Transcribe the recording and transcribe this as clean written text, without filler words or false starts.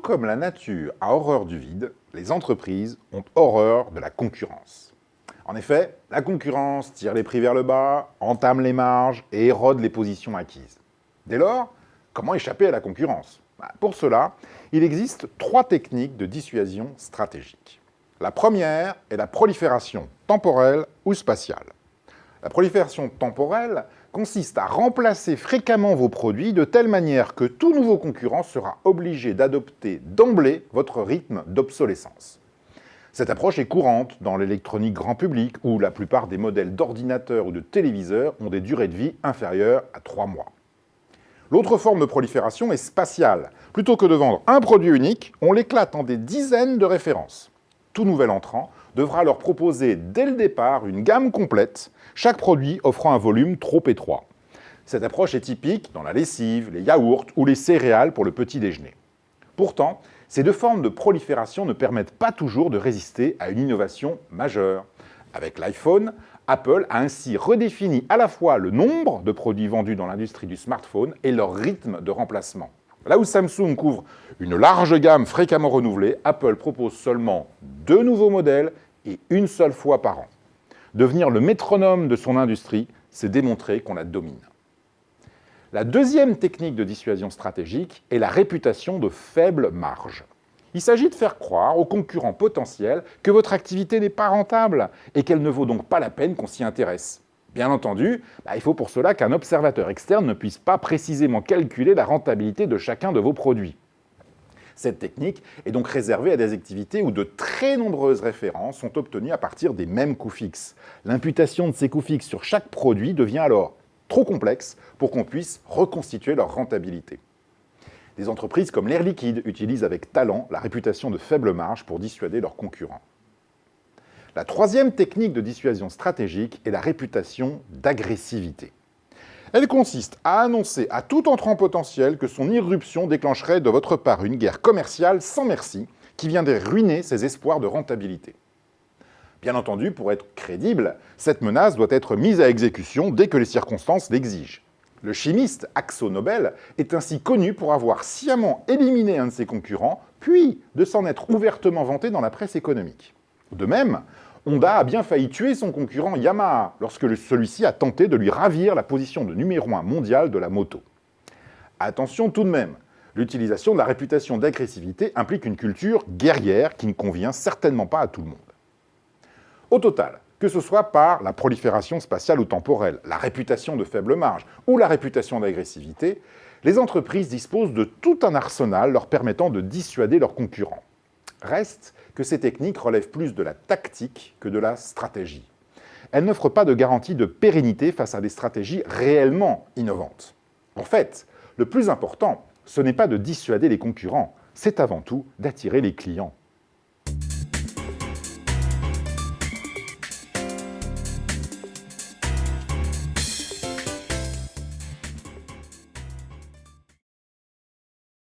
comme la nature a horreur du vide, les entreprises ont horreur de la concurrence. En effet, la concurrence tire les prix vers le bas, entame les marges et érode les positions acquises. Dès lors, comment échapper à la concurrence? Pour cela, il existe 3 techniques de dissuasion stratégique. La première est la prolifération temporelle ou spatiale. La prolifération temporelle consiste à remplacer fréquemment vos produits de telle manière que tout nouveau concurrent sera obligé d'adopter d'emblée votre rythme d'obsolescence. Cette approche est courante dans l'électronique grand public où la plupart des modèles d'ordinateurs ou de téléviseurs ont des durées de vie inférieures à 3 mois. L'autre forme de prolifération est spatiale. Plutôt que de vendre un produit unique, on l'éclate en des dizaines de références. Tout nouvel entrant devra leur proposer dès le départ une gamme complète, chaque produit offrant un volume trop étroit. Cette approche est typique dans la lessive, les yaourts ou les céréales pour le petit déjeuner. Pourtant, ces 2 formes de prolifération ne permettent pas toujours de résister à une innovation majeure. Avec l'iPhone, Apple a ainsi redéfini à la fois le nombre de produits vendus dans l'industrie du smartphone et leur rythme de remplacement. Là où Samsung couvre une large gamme fréquemment renouvelée, Apple propose seulement 2 nouveaux modèles et une seule fois par an. Devenir le métronome de son industrie, c'est démontrer qu'on la domine. La deuxième technique de dissuasion stratégique est la réputation de faible marge. Il s'agit de faire croire aux concurrents potentiels que votre activité n'est pas rentable et qu'elle ne vaut donc pas la peine qu'on s'y intéresse. Bien entendu, il faut pour cela qu'un observateur externe ne puisse pas précisément calculer la rentabilité de chacun de vos produits. Cette technique est donc réservée à des activités où de très nombreuses références sont obtenues à partir des mêmes coûts fixes. L'imputation de ces coûts fixes sur chaque produit devient alors trop complexe pour qu'on puisse reconstituer leur rentabilité. Des entreprises comme l'Air Liquide utilisent avec talent la réputation de faible marge pour dissuader leurs concurrents. La troisième technique de dissuasion stratégique est la réputation d'agressivité. Elle consiste à annoncer à tout entrant potentiel que son irruption déclencherait de votre part une guerre commerciale sans merci qui viendrait ruiner ses espoirs de rentabilité. Bien entendu, pour être crédible, cette menace doit être mise à exécution dès que les circonstances l'exigent. Le chimiste Akzo Nobel est ainsi connu pour avoir sciemment éliminé un de ses concurrents, puis de s'en être ouvertement vanté dans la presse économique. De même, Honda a bien failli tuer son concurrent Yamaha lorsque celui-ci a tenté de lui ravir la position de numéro 1 mondial de la moto. Attention tout de même, l'utilisation de la réputation d'agressivité implique une culture guerrière qui ne convient certainement pas à tout le monde. Au total, que ce soit par la prolifération spatiale ou temporelle, la réputation de faible marge ou la réputation d'agressivité, les entreprises disposent de tout un arsenal leur permettant de dissuader leurs concurrents. Reste que ces techniques relèvent plus de la tactique que de la stratégie. Elles n'offrent pas de garantie de pérennité face à des stratégies réellement innovantes. En fait, le plus important, ce n'est pas de dissuader les concurrents, c'est avant tout d'attirer les clients.